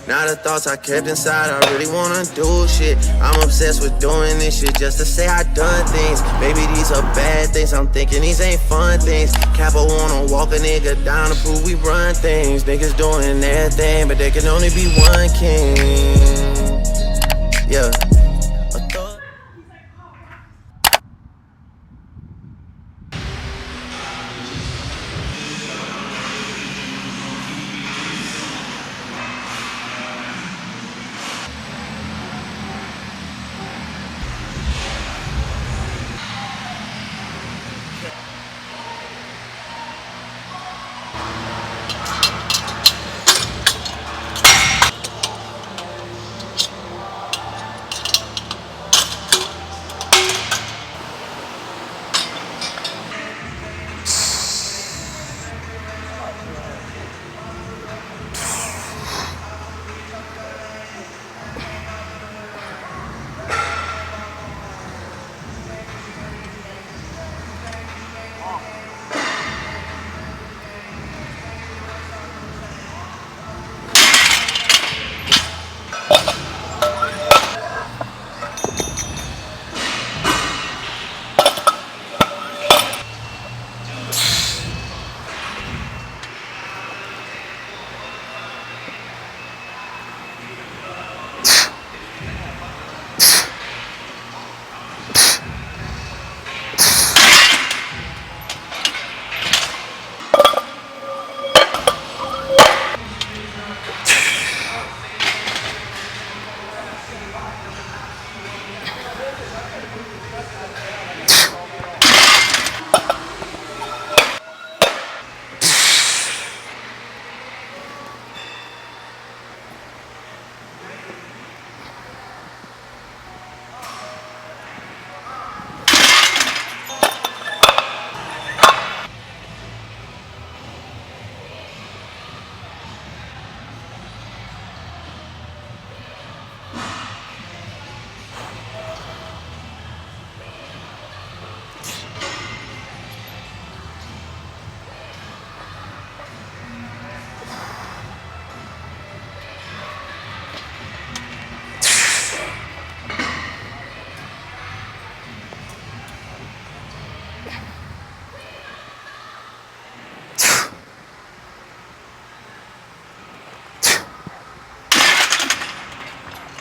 Now the thoughts I kept inside, I really wanna do shit. I'm obsessed with doing this shit just to say I done things. Baby, these are bad things, I'm thinking these ain't fun things. Capo wanna walk a nigga down to prove we run things. Niggas doing their thing, but there can only be one king. Yeah.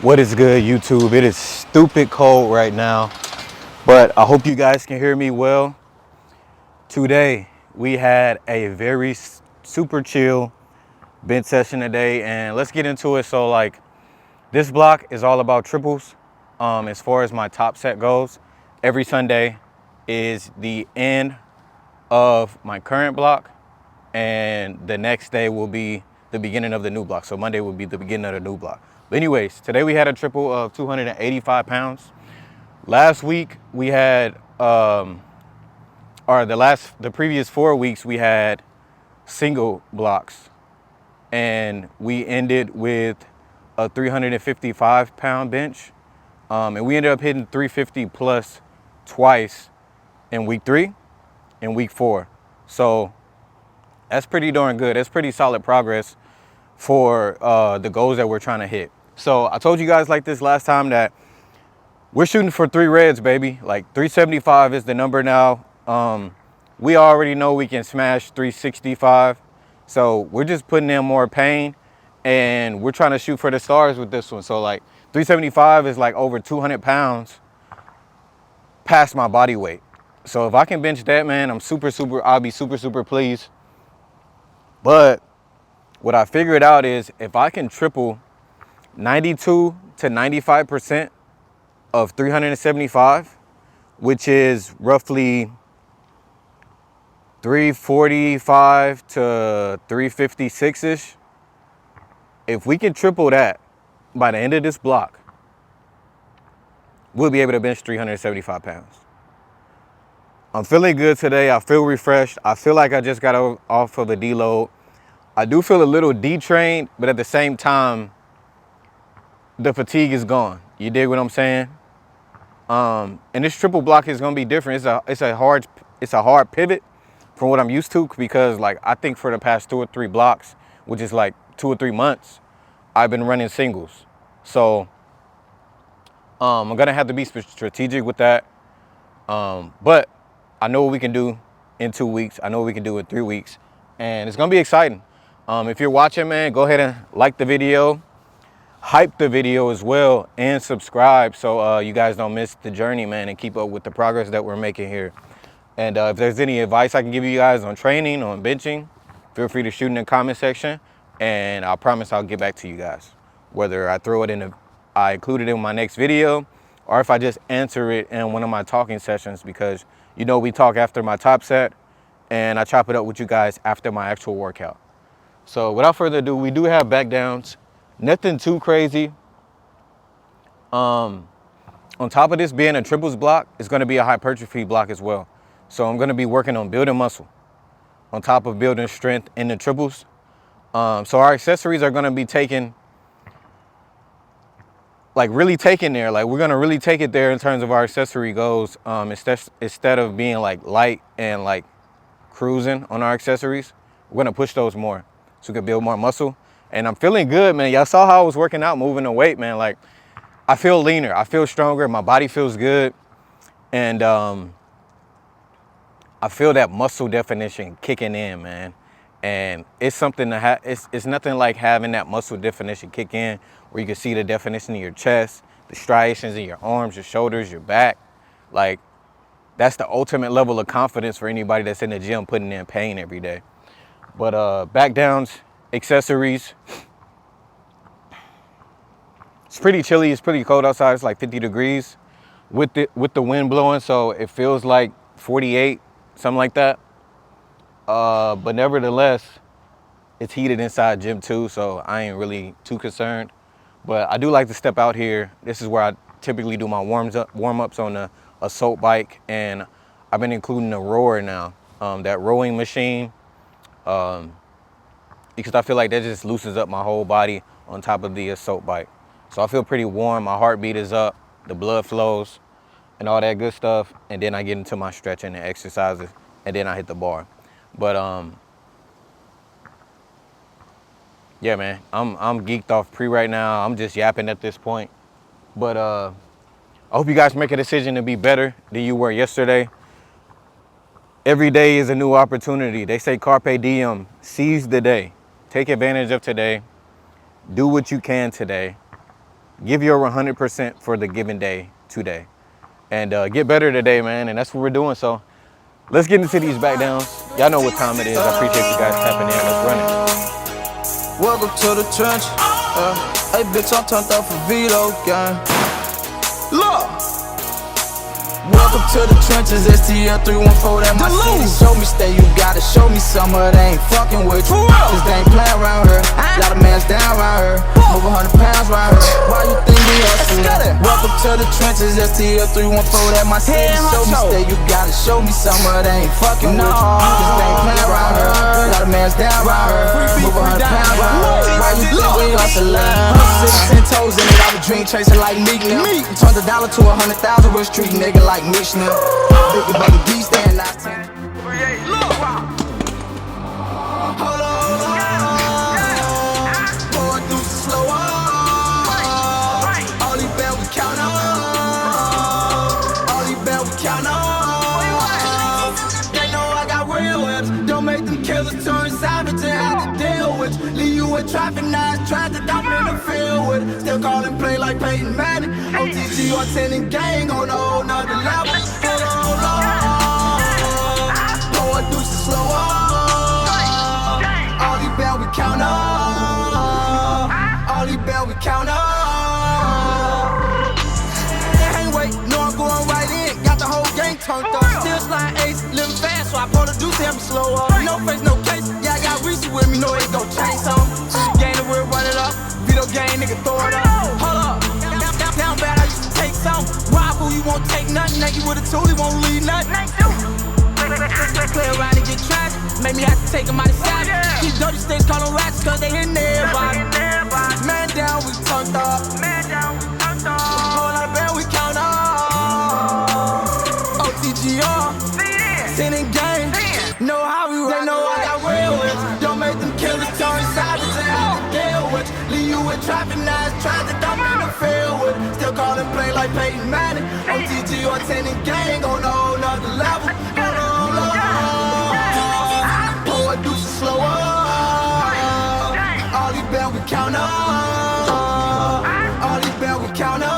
What is good, YouTube? It is stupid cold right now, but I hope you guys can hear me well. Today, we had a very super chill bench session today, and let's get into it. So like, this block is all about triples. As far as my top set goes, every Sunday is the end of my current block, and the next day will be the beginning of the new block. So Monday will be the beginning of the new block. But anyways, today we had a triple of 285 pounds. Last week we had, the previous 4 weeks we had single blocks, and we ended with a 355 pound bench. And we ended up hitting 350 plus twice in week 3 and week 4. So that's pretty darn good. That's pretty solid progress for the goals that we're trying to hit. So I told you guys like this last time that we're shooting for 3 reds, baby. Like 375 is the number now. We already know we can smash 365. So we're just putting in more pain, and we're trying to shoot for the stars with this one. So like 375 is like over 200 pounds past my body weight. So if I can bench that, man, I'll be super pleased. But what I figured out is if I can triple 92 to 95% of 375, which is roughly 345 to 356-ish, if we can triple that by the end of this block, we'll be able to bench 375 pounds. I'm feeling good today. I feel refreshed. I feel like I just got off of a deload. I do feel a little detrained, but at the same time, the fatigue is gone. You dig what I'm saying? And this triple block is gonna be different. It's a hard pivot from what I'm used to, because like I think for the past 2 or 3 blocks, which is like 2 or 3 months, I've been running singles. So I'm gonna have to be strategic with that. But I know what we can do in 2 weeks. I know what we can do in 3 weeks, and it's gonna be exciting. If you're watching, man, go ahead and like the video, hype the video as well, and subscribe so you guys don't miss the journey, man, and keep up with the progress that we're making here. And if there's any advice I can give you guys on training, on benching, feel free to shoot in the comment section, and I promise I'll get back to you guys. Whether I throw it in I include it in my next video, or if I just answer it in one of my talking sessions, because you know we talk after my top set, and I chop it up with you guys after my actual workout. So without further ado, we do have back downs. Nothing too crazy. On top of this being a triples block, it's going to be a hypertrophy block as well. So I'm going to be working on building muscle on top of building strength in the triples. So our accessories are going to be taken, like really taken there. Like we're going to really take it there in terms of our accessory goals. Instead of being like light and like cruising on our accessories, we're going to push those more so we can build more muscle. And I'm feeling good, man. Y'all saw how I was working out, moving the weight, man. Like I feel leaner, I feel stronger, my body feels good. And I feel that muscle definition kicking in, man. And it's something to have. It's nothing like having that muscle definition kick in where you can see the definition in your chest, the striations in your arms, your shoulders, your back. Like that's the ultimate level of confidence for anybody that's in the gym putting in pain every day. But back downs, accessories. It's pretty chilly. It's pretty cold outside. It's like 50 degrees with the wind blowing, so it feels like 48, something like that. But nevertheless, it's heated inside gym too, so I ain't really too concerned. But I do like to step out here. This is where I typically do my warm-ups on a assault bike, and I've been including a rower now, that rowing machine, because I feel like that just loosens up my whole body on top of the assault bike. So I feel pretty warm. My heartbeat is up, the blood flows, and all that good stuff. And then I get into my stretching and exercises, and then I hit the bar. But yeah, man, I'm geeked off pre right now. I'm just yapping at this point. But I hope you guys make a decision to be better than you were yesterday. Every day is a new opportunity. They say carpe diem, seize the day. Take advantage of today. Do what you can today. Give your 100% for the given day today. And get better today, man. And that's what we're doing. So let's get into these back downs. Y'all know what time it is. I appreciate you guys tapping in. Let's run it. Welcome to the trench. Hey, bitch, I'm turned up for Vito gang. Look. Welcome to the trenches, STL 314, that my city. Show me stay, you gotta show me some of they ain't fucking with you. Cause they ain't playing around here. Lot of mans down around here. Move 100 pounds around here. Why you think we hustling? Welcome to the trenches, STL 314, that my city. Show me stay, you gotta show me some of they ain't fucking with you. Cause they ain't playing around here. Lot of mans down around here. Move 100 pounds around here. Why you think we hustling? 10 toes in it, I was dream chasing like Meek now. Turned $1 to 100,000, we're street nigga like Mishnah. Big about the beast, stand not 10. Look, hold on. Boy, do slow on. All these bells we count on. All these bells we count on. They know I got real whips. Don't make them killers turn savage and have to deal with. Leave you in traffic, nice traffic, I'm in the field with. Still calling play like Peyton Manning. OTG on 10 and gang on a whole nother level. Hold on, boy, do some slow on. All these bells we count on. All these bells we count on. Can't wait, no I'm going right in. Got the whole gang turned up. Still sliding ace, living fast, so I pull the deuce, tell me slow up. No face, no case, yeah I got Reese with me, know it gon' change something. Gang that we'll run it up, Vito gang, nigga throw it up. Hold up, down bad, I used to take something. Rob who you won't take nothing, naked with a tool, he won't leave nothing. Play around and get trash, make me have to take him out of sight. These dirty sticks call them rats, cause they in there, man down, we turned up. Whole lot of band, we count up. OTGR, sitting gang, know how we rock. They know I got real with. Don't make them killers turn savage and have to deal with. Leave you in now it's tragic, I'm in the field with it. Still calling play like Peyton Manning. OTG or tenant gang on a whole nother level. Hold on, pour a deuce slower. All these bells we count up. All these bells we count up.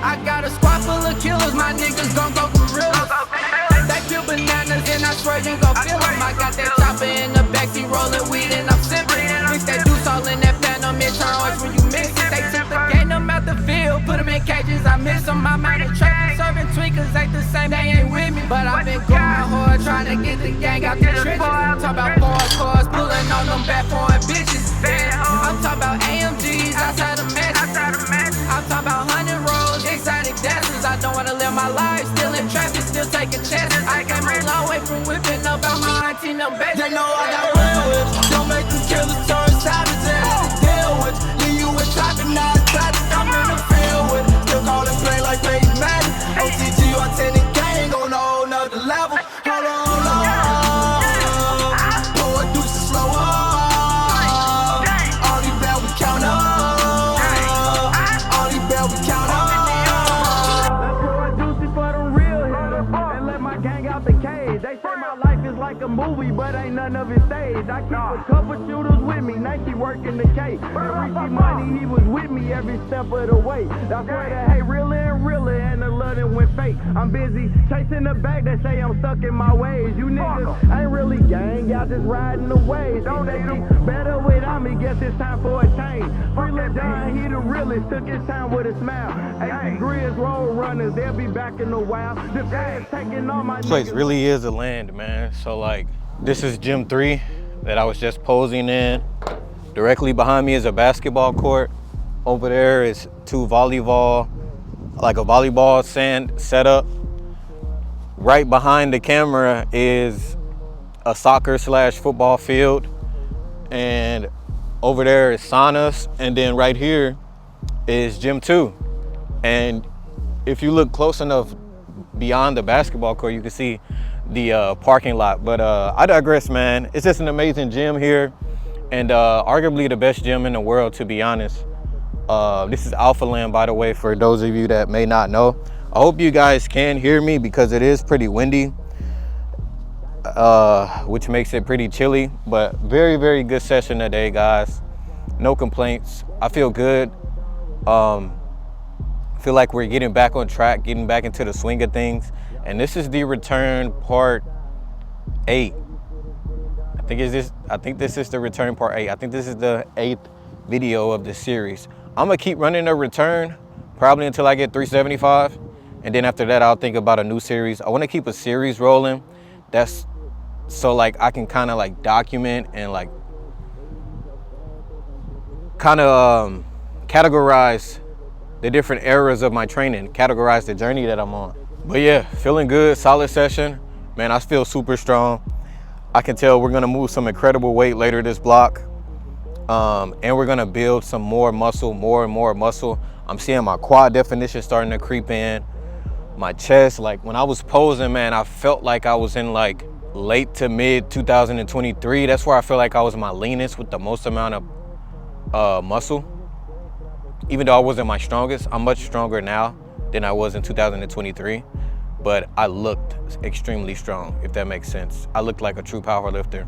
I got a squad full of killers, my niggas gon' go gorillas. They peel bananas and I swear you gon' feel them. I got that chopper in the backseat rolling weed and I'm sipping. Mix that deuce all in that phantom, it turn orange when you mix it. They took the game, them out the field, put them in cages, I miss them. I'm out of traffic, serving tweakers ain't the same, they ain't with me. But I've been going hard, trying to get the gang out the trenches. Talk about foreign cars, pulling on them bad foreign bitches. I'm talking about AMGs outside of matches. I'm talking about 100 rolls, exotic dances. I don't wanna live my life, still in traffic, still taking chances. I came a long way from whipping up out my auntie, no baby. They know I got real whips, don't make them killers turn savage and have to deal with. Leave you in traffic, now it's tragic, I'm in the field with. Still calling play like Peyton Manning. OTG or tenant gang on a whole nother level. Hold on, pour a deuce slower. All these bells we count up. All these bells we count up. Like a movie, but ain't none of it staged. I keep a couple shooters with me, Nike working the case. Every see money, he was with me every step of the way. That's why the hate realer and the love that went fake. I'm busy chasing the bag that say I'm stuck in my ways. You niggas ain't really gang, y'all just riding the waves. Don't they be better without me? Guess it's time for a change. Free Lil John, he the realest, took his time with a smile. 80 Grizz road runners, they'll be back in a while. The fans taking all my This place niggas. really is a land, man. So like, this is gym 3 that I was just posing in. Directly behind me is a basketball court. Over there is 2 volleyball, like a volleyball sand setup. Right behind the camera is a soccer/football field. And over there is saunas. And then right here is gym 2. And if you look close enough beyond the basketball court, you can see the parking lot. But I digress, man. It's just an amazing gym here, and arguably the best gym in the world, to be honest. This is Alpha Land, by the way, for those of you that may not know. I hope you guys can hear me because it is pretty windy, which makes it pretty chilly. But very, very good session today, guys. No complaints. I feel good. Feel like we're getting back on track, getting back into the swing of things. And this is the return part 8. I think this is the return part 8. I think this is the 8th video of this series. I'm gonna keep running the return probably until I get 375. And then after that, I'll think about a new series. I wanna keep a series rolling. That's so like I can kind of like document and like kind of categorize the different eras of my training, categorize the journey that I'm on. But yeah, feeling good, solid session. Man, I feel super strong. I can tell we're gonna move some incredible weight later this block. And we're gonna build some more muscle, more and more muscle. I'm seeing my quad definition starting to creep in. My chest, like when I was posing, man, I felt like I was in like late to mid 2023. That's where I feel like I was my leanest with the most amount of muscle. Even though I wasn't my strongest, I'm much stronger now than I was in 2023, but I looked extremely strong, if that makes sense. I looked like a true power lifter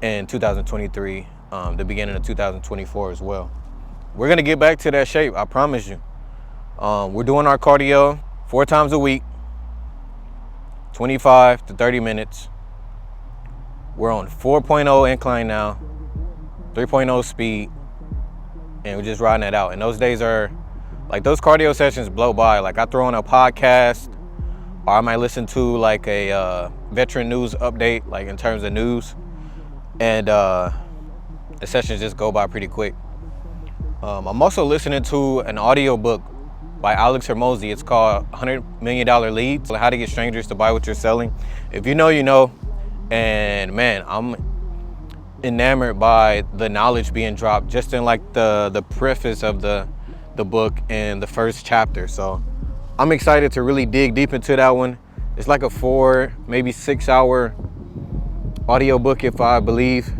in 2023, the beginning of 2024 as well. We're gonna get back to that shape, I promise you. We're doing our cardio 4 times a week, 25 to 30 minutes. We're on 4.0 incline now, 3.0 speed, and we're just riding it out. And those days are, like those cardio sessions blow by. Like I throw on a podcast, or I might listen to like a veteran news update, like in terms of news. And the sessions just go by pretty quick. I'm also listening to an audio book by Alex Hermosi. It's called $100 Million Leads, How to Get Strangers to Buy What You're Selling. If you know, you know. And man, I'm enamored by the knowledge being dropped just in like the preface of the book and the first chapter. So I'm excited to really dig deep into that one. It's like a 4, maybe 6 hour audio book, if I believe.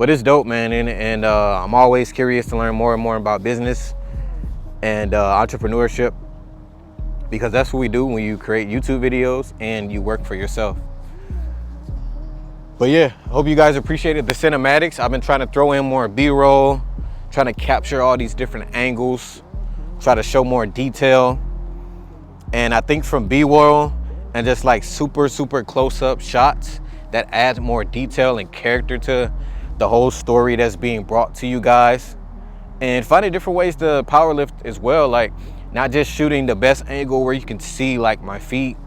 But it's dope, man, and I'm always curious to learn more and more about business and entrepreneurship, because that's what we do when you create YouTube videos and you work for yourself. But yeah, hope you guys appreciated the cinematics. I've been trying to throw in more B-roll, trying to capture all these different angles, try to show more detail. And I think from B-roll and just like super close-up shots, that adds more detail and character to the whole story that's being brought to you guys. And finding different ways to power lift as well, like not just shooting the best angle where you can see like my feet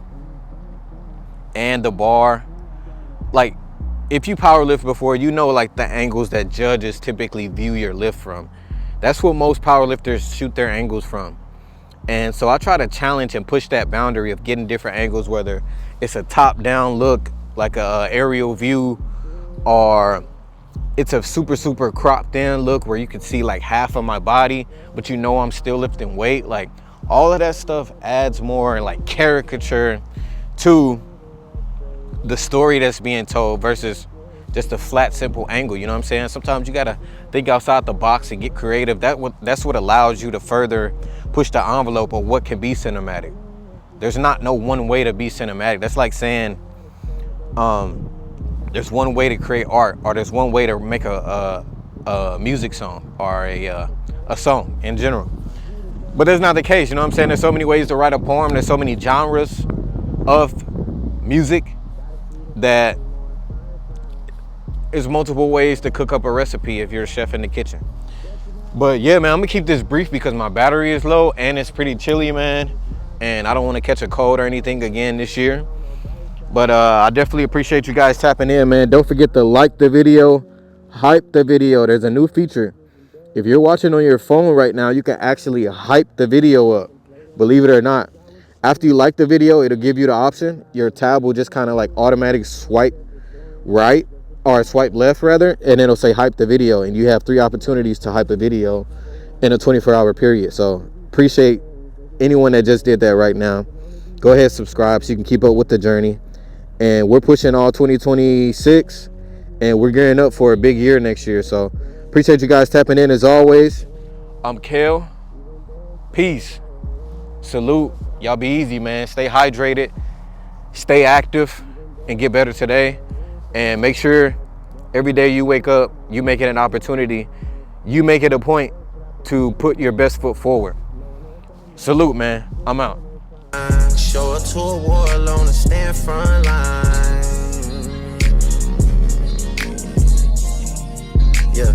and the bar. Like if you power lift before, you know like the angles that judges typically view your lift from. That's what most power lifters shoot their angles from. And so I try to challenge and push that boundary of getting different angles, whether it's a top-down look, like a aerial view, or it's a super cropped in look where you can see like half of my body, but you know I'm still lifting weight. Like all of that stuff adds more like caricature to the story that's being told versus just a flat, simple angle. You know what I'm saying? Sometimes you gotta think outside the box and get creative. That's what allows you to further push the envelope of what can be cinematic. There's not no one way to be cinematic. That's like saying there's one way to create art, or there's one way to make a music song, or a song in general. But that's not the case. You know what I'm saying? There's so many ways to write a poem. There's so many genres of music that there's multiple ways to cook up a recipe if you're a chef in the kitchen. But yeah, man, I'm gonna keep this brief because my battery is low and it's pretty chilly, man. And I don't want to catch a cold or anything again this year. But I definitely appreciate you guys tapping in, man. Don't forget to like the video, hype the video. There's a new feature. If you're watching on your phone right now, you can actually hype the video up, believe it or not. After you like the video, it'll give you the option. Your tab will just kind of like automatic swipe right, or swipe left rather, and it'll say hype the video, and you have 3 opportunities to hype a video in a 24-hour period. So appreciate anyone that just did that right now. Go ahead, subscribe so you can keep up with the journey. And we're pushing all 2026, and we're gearing up for a big year next year. So appreciate you guys tapping in as always. I'm Kel. Peace. Salute. Y'all be easy, man. Stay hydrated, stay active, and get better today. And make sure every day you wake up, you make it an opportunity. You make it a point to put your best foot forward. Salute, man. I'm out. Show up to a war alone and stand front line. Yeah.